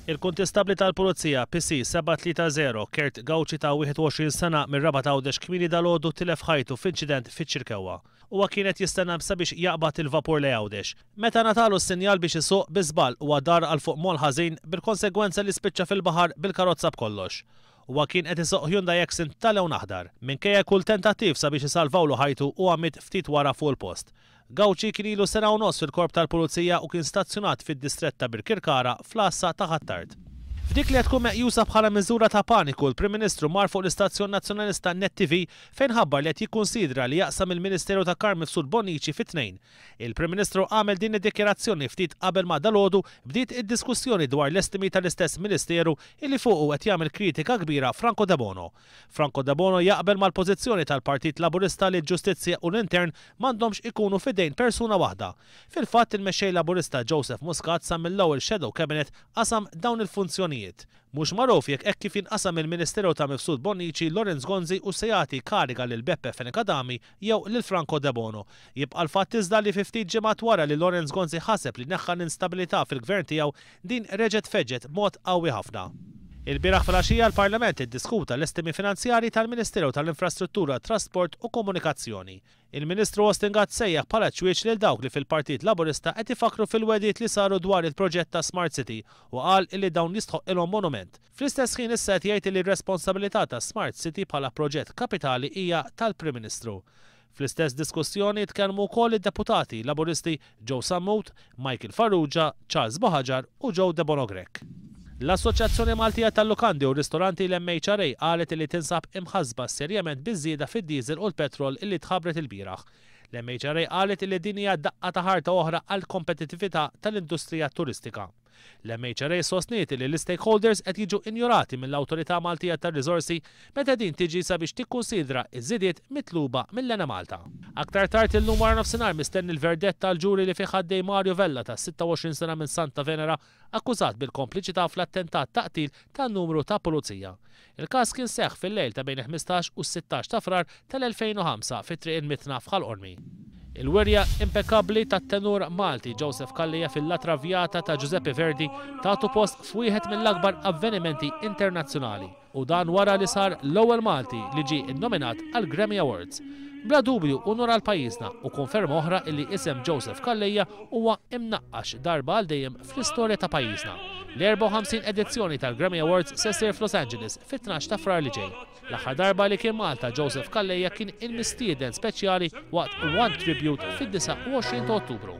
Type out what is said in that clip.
Il-kontestabli tal-Pulizija PC 730 Kert Gawċi ta' 21 sena mir-Raba Għawdex kmieni dalgħodu tilef ħajtu f'inċident fiċ-Ċirkewwa. Huwa kienet jistenna sabiex jaqbad il-vapur li Għawdex. Meta natalu s-sinjal biex isuq biżball huwa dar għal fuq mol ħażin bil-konsegwenza li spiċċa fil-baħar bil-karozza b'kollox. Huwa kien qed isuq Hyundai Accent tal-lewn aħdar. Minkejja kull tentattiv sabiex isalvawlu ħajtu huwa miet ftit wara fuq il-post. Gawċi kien ilu sena u nofs fil-korp tal-Pulizija u kien stazzjonat fid-distrett ta' Birkirkara fl-Assa ta' Ħattart. F'dik li tkun meqjusa bħala miżura ta' paniku, l-Prim Ministru mar fuq l-istazzjon nazzjonalista Net TV fejn ħabbar li qed jikkunsidra li jaqsam il-Ministeru ta' Karm Mifsud Bonnici fit-tnejn. Il-Prim Ministru għamel din id-dikjerazzjoni ftit qabel ma dalgħodu bdiet id-diskussjoni dwar l-estimi tal-istess Ministeru illi fuqu qed jagħmel kritika kbira Franco De Bono. Franco De Bono jaqbel mal-pożizzjoni tal-Partit Laburista li l-Ġustizzja u l-Intern m'għandhomx ikunu fidejn persuna waħda. Fil-fatt il-mexxej Laburista Joseph Muscat sa mill-ewwel Shadow Cabinet qasam dawn il-funzjonijiet. Mhux magħruf jekk hekk kif inqasam il-Ministeru ta' Mifsud Bonnici Lorenz Gonzi u se jagħti kariga lil Beppe Fenekadami jew lil Franco De Bono. Jibqa' l-fatt iżda li fi ftit ġimgħat wara li Lorenz Gonzi ħaseb li neħħa l-instabilità fil-gvern tiegħu din reġgħet feġġet b'mod qawwi ħafna. Il-bieraħ filgħaxija l-Parlament iddiskuta l-estimi finanzjarji tal-Ministeru tal-Infrastruttura, Trasport u Komunikazzjoni. Il-Ministru Ostingat sejjaħ bħala ċwieċ lil dawk li fil-Partit Laburista qed ifakru fil-wedjiet li saru dwar il-proġett ta' Smart City u qal illi dawn jistħoq ilhom monument. Fl-istess ħin issa qed jgħid li r-responsabilità ta' Smart City bħala proġett kapitali hija tal-Prim Ministru. Fl-istess diskussjoni tkellmu wkoll id-deputati Laburisti Joe Sammut, Michael Farrugia, Charles Boħaġar u Joe De Bono Grech. L-Assoċjazzjoni Maltija tal-Lukandi u Ristoranti l-MHRA qalet li tinsab imħassba serjament biż-żieda fid-diesel u l-petrol illi tħabbret il-bieraħ. L-MHRA qalet li din hija daqqa ta' ħarta oħra għall kompetittività tal-industrija turistika. L-MHRA sostniet li l-stakeholders qed jiġu injorati mill-Awtorità Maltija tar-Riżorsi meta din tiġi sabiex tikkunsidra ż-żidiet mitluba mill-Lena Malta. Aktar tard illum wara nofsinhar mistenni l-verdett tal-ġuri li fih ħaddej Mario Vella ta' 26 sena minn Santa Venera akkużat bil-kompliċità fl-attentat taqtil tan-numru ta' pulizija. Il-każ kien seħħ fil-lejl ta' bejn 15 u 16 ta' frar tal-2005 fit-triq il-Mitna f'Ħalqormi. Il-werja impeccabbli tat-tenur Malti Joseph Kallija fil-La Traviata ta' Giuseppe Verdi tagħtu post f'wieħed mill-akbar avvenimenti internazzjonali u dan wara li sar l-ewwel Malti li ġie innominat għal Grammy Awards. Bla dubju unur għal pajjiżna u konferma oħra illi isem Joseph Kallija huwa imnaqqax darba għal dejjem fl-istorja ta' pajjiżna. L-54 edizzjoni tal-Grammy Awards se ssir f'Los Angeles fit-12 ta' frar li ġej. L-aħħar darba li kien Malta Joseph Kallija kien il-mistieden speċjali waqt One Tribute fid-29 ta' Ottubru.